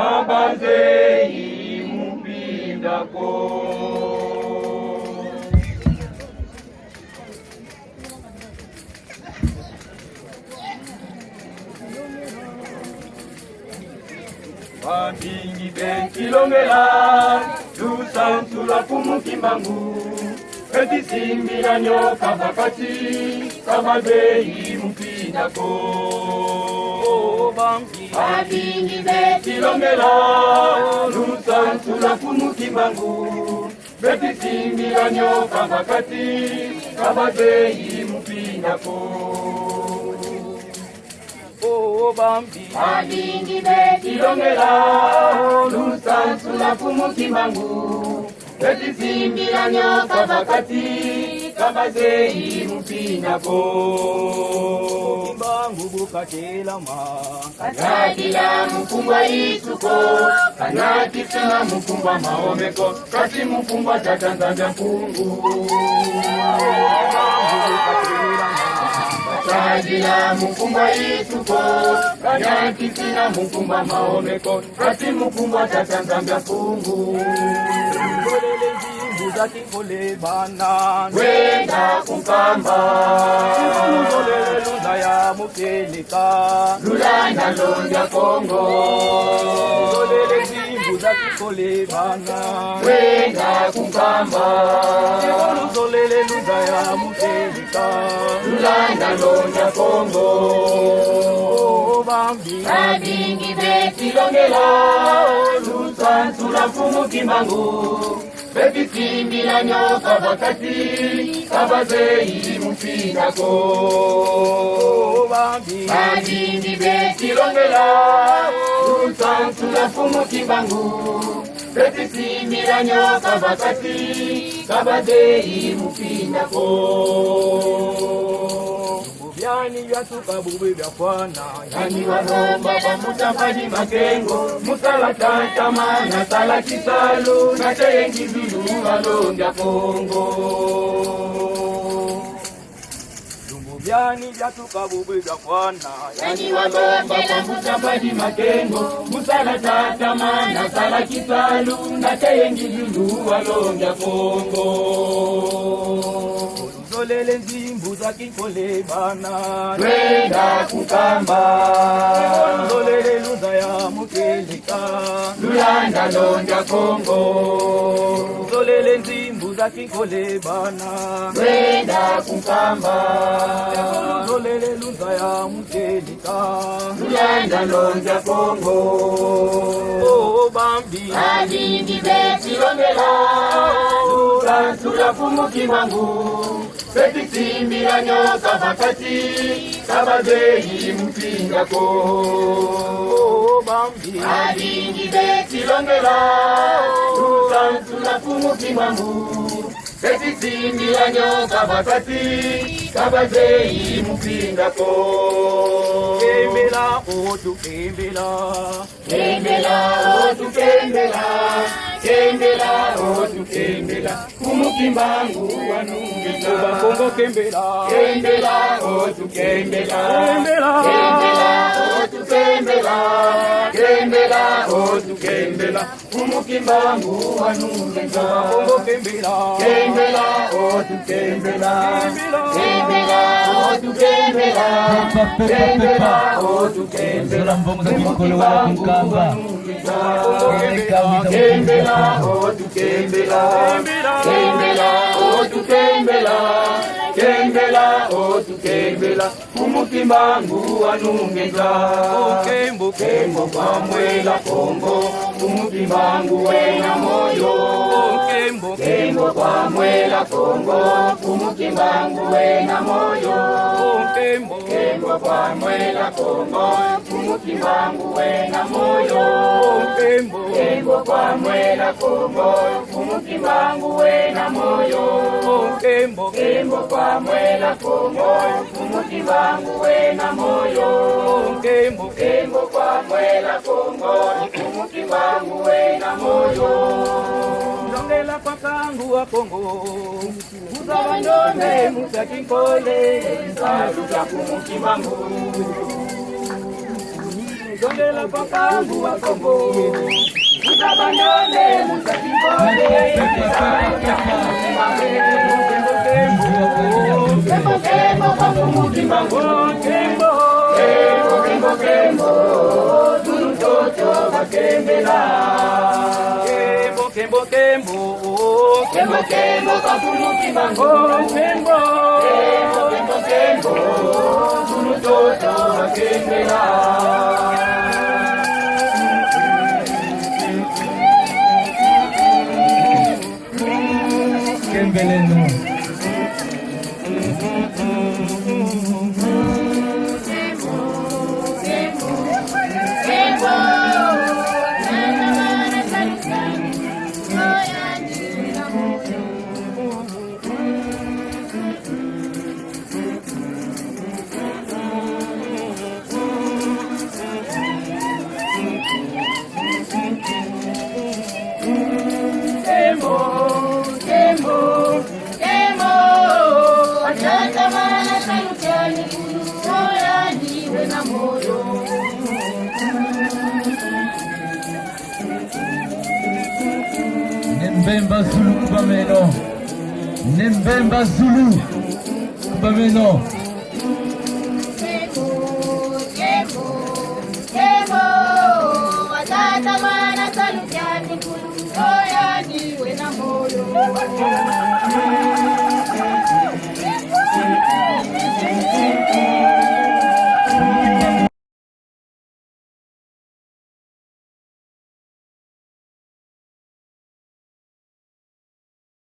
kabazei mupindako. Wabingi bekilongela lusansula kumukimbangu etisimbila nyoka bakati kabazei mupindako. Wabingi bekilongela lusansula kumukimbangu etisimbila nyoka bakati kabazei mupindako. Wabingi bekilongela lusansula kumukimbangu etisimbila nyoka bakati kabazei mupindako. Kimbangu bukatelama kanadila mukungwa isuko kanakisema mukungwa maomeko kati mukungwa tatanzanja mpungu. Kanadila mukungwa isuko kanakisina mukungwa maomeko kati mukungwa tatanzanja mpungu. Kole bana wenda kukamba Kule lunda ya mukelika Lulanda lonja Kongo Kule zimbu za kikole bana wenda kukamba Kule lunda ya mukelika Lulanda lonja Kongo. Wabingi bekilongela lusansula kumukimbangu etisimbila nyoka bakati kabazei mupindako. Wabingi bekilongela lusansula kumukimbangu etisimbila nyoka bakati kabazei mupindako. Yani vyatuka bube vya kwana yani waromba pamutambaji makengo musala tatama na sala kisalu na cheyengi zulu walonja Kongo. Yani vyatuka bube vya kwana yani waromba pamutambaji makengo musala tatama na sala kisalu na cheyengi zulu walonja Kongo. Zolele nzimbu za kikole bana wenda kukamba Zolele luza ya mukelika Lulanda lonja Kongo. Zolele nzimbu za kikole bana wenda kukamba Zolele luza ya mukelika Lulanda lonja Kongo. Wabingi bekilongela lusansula kumukimbangu etisimbila nyoka bakati kabazei mupindako. Wabingi bekilongela lusansula kumukimbangu etisimbila nyoka bakati kabazei mupindako. Kembela otu kembela kembela otu kembela kembela otu kembela kumukimbangu wanungeza Kongo. Kembela kembela otu kembela kembela otu kembela kembela otu kembela kumukimbangu wanungeza Kongo. Kembela kembela otu kembela kembela otu kembela kembela otu kembela kumukimbangu wanungeza Kembela otu kembela kembela otu kembela kembela otu kembela kumukimbangu wanungeza Kembo kembo kwamwela Kongo kumukimbangu wena moyo Kembo kembo kwamwela Kongo kumukimbangu wena moyo Kembo kembo kwamwela Kongo kumukimbangu wena moyo Kembo kembo kwamwela Kongo kumukimbangu wena moyo Kembo kembo kwamwela Kongo kumukimbangu wena moyo Kembo kembo kwamwela Kongo kumukimbangu wena moyo. Ndongela kwa kangu wa Kongo Uzabandone musakikole Saluta kumukimbangu Tondela papangu wa Kongo Mutabanyone mutakikole Kembo kembo kwangu mukimbango Kembo kembo kembo kembo Tunu toto bakembela Kembo kembo kembo Kembo kembo kwangu mukimbango Kembo kembo kembo kembo Tunu toto bakembela Kembeleno Nembemba Zulu Kubameno Nembemba Zulu Kubameno Watata mana salutiani Oya niwe na moyo